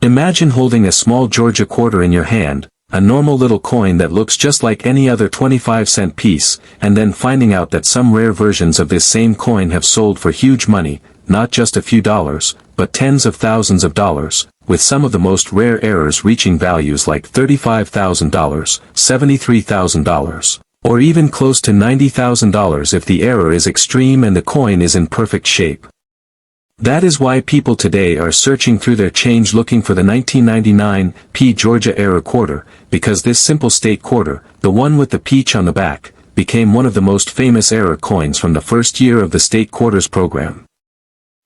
Imagine holding a small Georgia quarter in your hand, a normal little coin that looks just like any other 25-cent piece, and then finding out that some rare versions of this same coin have sold for huge money, not just a few dollars, but tens of thousands of dollars, with some of the most rare errors reaching values like $35,000, $73,000, or even close to $90,000 if the error is extreme and the coin is in perfect shape. That is why people today are searching through their change looking for the 1999 Georgia era quarter, because this simple state quarter, the one with the peach on the back, became one of the most famous era coins from the first year of the state quarters program.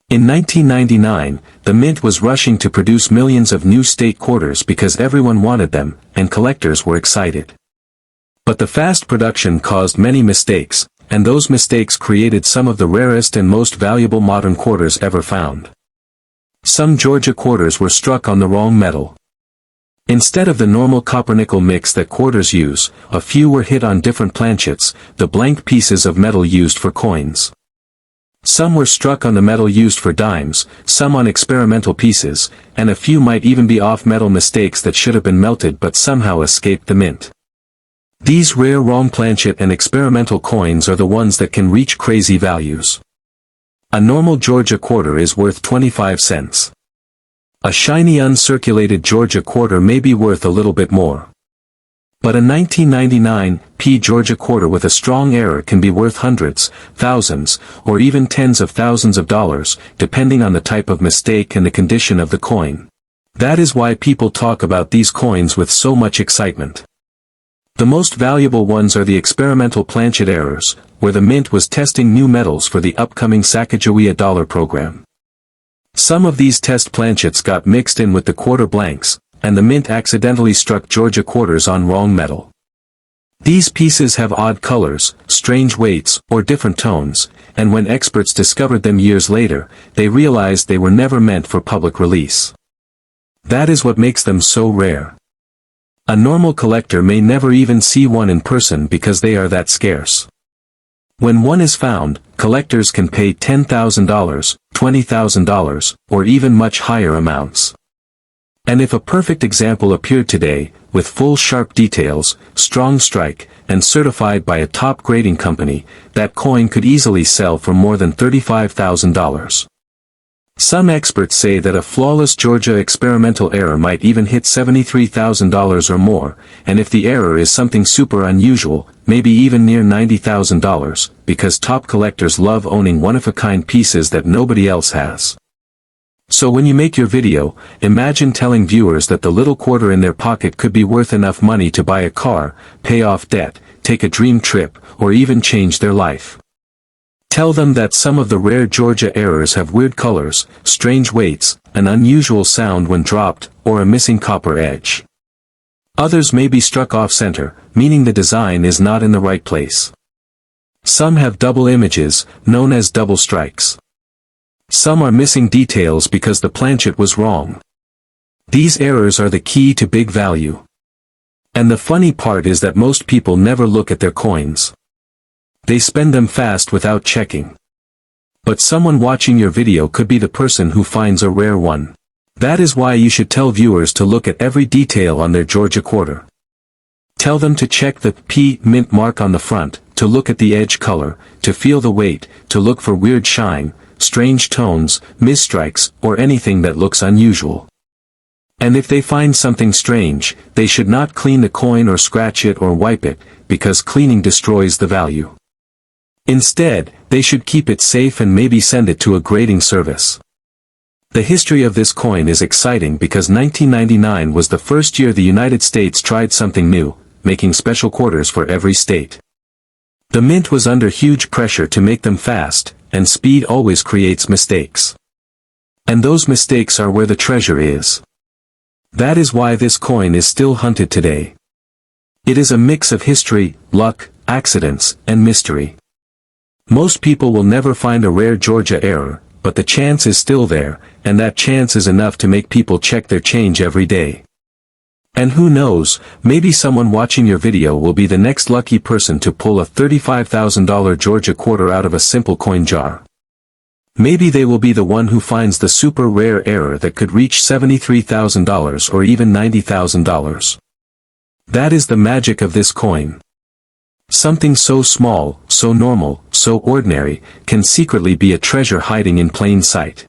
In 1999, the mint was rushing to produce millions of new state quarters because everyone wanted them, and collectors were excited. But the fast production caused many mistakes, and those mistakes created some of the rarest and most valuable modern quarters ever found. Some Georgia quarters were struck on the wrong metal. Instead of the normal copper-nickel mix that quarters use, a few were hit on different planchets, the blank pieces of metal used for coins. Some were struck on the metal used for dimes, some on experimental pieces, and a few might even be off-metal mistakes that should have been melted but somehow escaped the mint. These rare wrong planchet and experimental coins are the ones that can reach crazy values. A normal Georgia quarter is worth 25 cents. A shiny uncirculated Georgia quarter may be worth a little bit more. But a 1999 Georgia quarter with a strong error can be worth hundreds, thousands, or even tens of thousands of dollars, depending on the type of mistake and the condition of the coin. That is why people talk about these coins with so much excitement. The most valuable ones are the experimental planchet errors, where the mint was testing new metals for the upcoming Sacagawea dollar program. Some of these test planchets got mixed in with the quarter blanks, and the mint accidentally struck Georgia quarters on wrong metal. These pieces have odd colors, strange weights, or different tones, and when experts discovered them years later, they realized they were never meant for public release. That is what makes them so rare. A normal collector may never even see one in person because they are that scarce. When one is found, collectors can pay $10,000, $20,000, or even much higher amounts. And if a perfect example appeared today, with full sharp details, strong strike, and certified by a top grading company, that coin could easily sell for more than $35,000. Some experts say that a flawless Georgia experimental error might even hit $73,000 or more, and if the error is something super unusual, maybe even near $90,000, because top collectors love owning one-of-a-kind pieces that nobody else has. So when you make your video, imagine telling viewers that the little quarter in their pocket could be worth enough money to buy a car, pay off debt, take a dream trip, or even change their life. Tell them that some of the rare Georgia errors have weird colors, strange weights, an unusual sound when dropped, or a missing copper edge. Others may be struck off-center, meaning the design is not in the right place. Some have double images, known as double strikes. Some are missing details because the planchet was wrong. These errors are the key to big value. And the funny part is that most people never look at their coins. They spend them fast without checking. But someone watching your video could be the person who finds a rare one. That is why you should tell viewers to look at every detail on their Georgia quarter. Tell them to check the mint mark on the front, to look at the edge color, to feel the weight, to look for weird shine, strange tones, misstrikes, or anything that looks unusual. And if they find something strange, they should not clean the coin or scratch it or wipe it, because cleaning destroys the value. Instead, they should keep it safe and maybe send it to a grading service. The history of this coin is exciting because 1999 was the first year the United States tried something new, making special quarters for every state. The mint was under huge pressure to make them fast, and speed always creates mistakes. And those mistakes are where the treasure is. That is why this coin is still hunted today. It is a mix of history, luck, accidents, and mystery. Most people will never find a rare Georgia error, but the chance is still there, and that chance is enough to make people check their change every day. And who knows, maybe someone watching your video will be the next lucky person to pull a $35,000 Georgia quarter out of a simple coin jar. Maybe they will be the one who finds the super rare error that could reach $73,000 or even $90,000. That is the magic of this coin. Something so small, so normal, so ordinary, can secretly be a treasure hiding in plain sight.